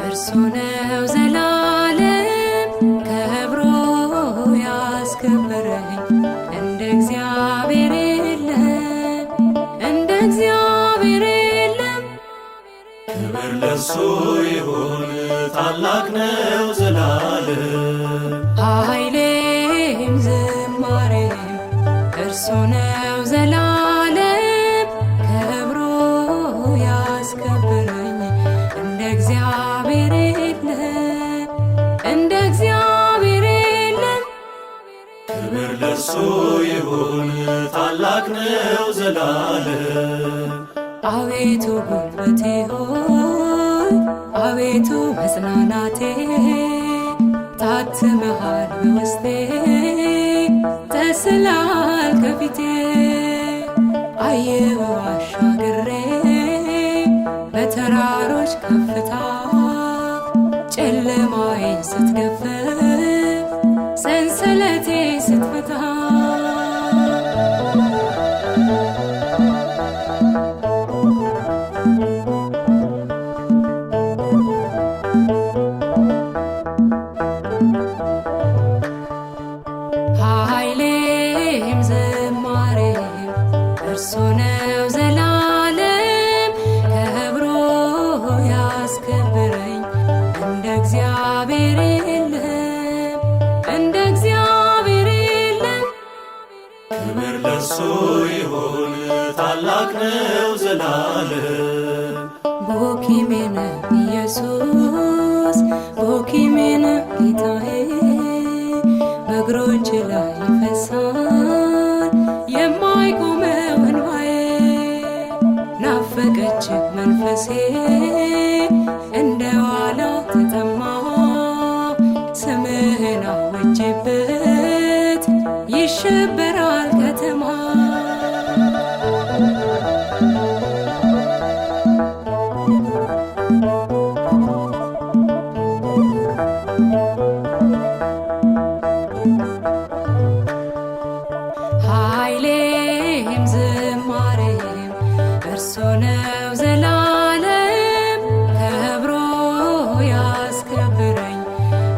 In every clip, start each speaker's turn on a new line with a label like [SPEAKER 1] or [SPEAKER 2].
[SPEAKER 1] እርሱ ነው ዘላለም ከብሮ ያስከበረኝ። እንደ እግዚአብሔር የለም፣ እንደ እግዚአብሔር የለም።
[SPEAKER 2] ክብር ለሱ ይሁን ታላቅ ነው ዘላለም።
[SPEAKER 1] ኃይሌም ዝማሬም እርሱ ነው ዘላለም ከብሮ ያስከበረኝ። እንደ እግዚአብሔር የለም፣ እንደ እግዚአብሔር የለም።
[SPEAKER 2] ክብር ለሱ ይሁን ታላቅ ነው ዘላለም።
[SPEAKER 1] አቤቱ ጉልበቴ ሆይ አቤቱ መጽናናቴ፣ ታትመሃል በውስጤ ተስለሃል ከፊቴ። አየሁ አሻግሬ በተራሮች ከፍታ ጨለማዬን ስትገፍፍ ሰንሰለቴ ስትፈታ። ኃይሌም ዝማሬም እርሱ ነው ዘላለም ከብሮ ያስከበረኝ። እንደ እግዚአብሔር የለም፣ እንደ እግዚአብሔር የለም።
[SPEAKER 2] ክብር ለሱ ይሁን ታላቅ ነው ዘላለም።
[SPEAKER 1] ቦኪሜነ ኢየሱስ ቦኪሜነ ጌታዬ፣ በእግሮች ላይ ይፈሳል የማይቆመው እንባዬ። ናፈቀች መንፈሴ እንደ ዋላ ተጠማ፣ ስምህን አውጄበት ይሸበራል ከተማ። ኃይሌም ዝማሬም እርሱ ነው ዘላለም ከብሮ ያስከበረኝ።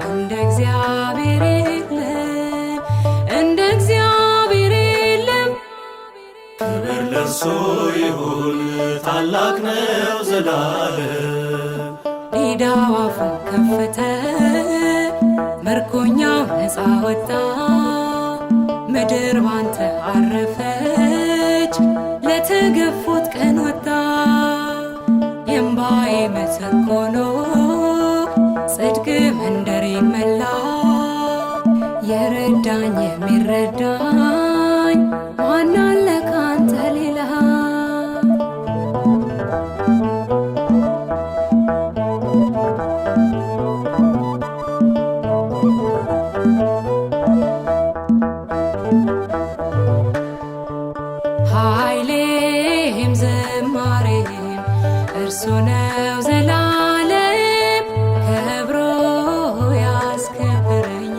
[SPEAKER 1] እንደ እግዚአብሔር የለም፣ እንደ እግዚአብሔር የለም።
[SPEAKER 2] ክብር ለሱ ይሁን ታላቅ ነው ዘላለም።
[SPEAKER 1] ዲዳው አፉን ከፈተ ምርኮኛው ነፃ ወጣ። ምድር ባንተ አረፈች ለተገፉት ቀን ወጣ። የእምባዬ ምትክ ሆኖ ጽድቅ መንደሬን መላ። የረዳኝ የሚረዳኝ ማን አለ ካንተ ሌላ? ኃይሌም ዝማሬም እርሱ ነው ዘላለም ከብሮ ያስከበረኝ።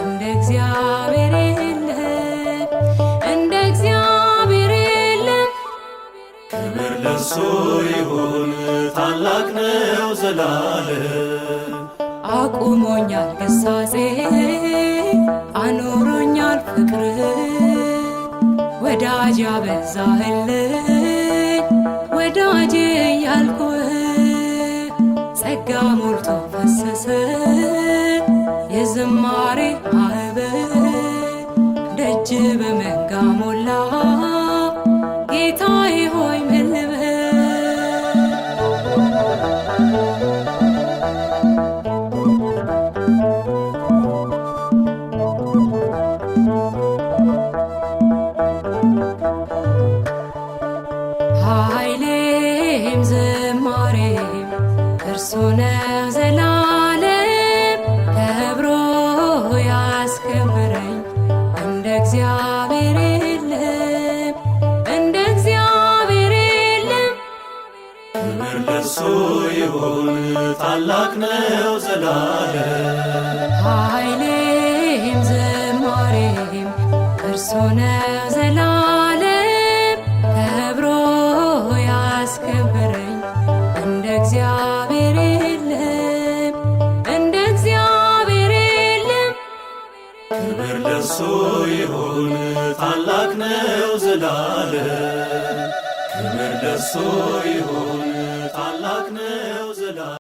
[SPEAKER 1] እንደ እግዚአብሔር የለም፣ እንደ እግዚአብሔር የለም።
[SPEAKER 2] ክብር ለሱ ይሁን ታላቅ ነው ዘላለም።
[SPEAKER 1] አቁሞኛል ግሳጼ አኖሮኛል ፍቅር፣ ወዳጅ ያበዛህልኝ ወዳጄ ያልኩህ። ጸጋ ሞልቶ ፈሰሰ የዝማሬ ማዕበል፣ ደጅ በመንጋ ሞላ ጌታዬ ሆይ ምን ልበል? ኃይሌም ዝማሬም እርሱ ነው ዘላለም ከብሮ ያስከበረኝ። እንደ እግዚአብሔር የለም፣ እንደ እግዚአብሔር የለም።
[SPEAKER 2] ክብር ለሱ ይሁን ታላቅ ነው ዘላለም።
[SPEAKER 1] ኃይሌም ዝማሬም እርሱ ነው ዘላለም ከብሮ ያስከበረኝ። እንደ እግዚአብሔር የለም።
[SPEAKER 2] ክብር ለሱ ይሁን ታላቅ ነው ዘላለም። ክብር ለሱ ይሁን ታላቅ ነው ዘላለም።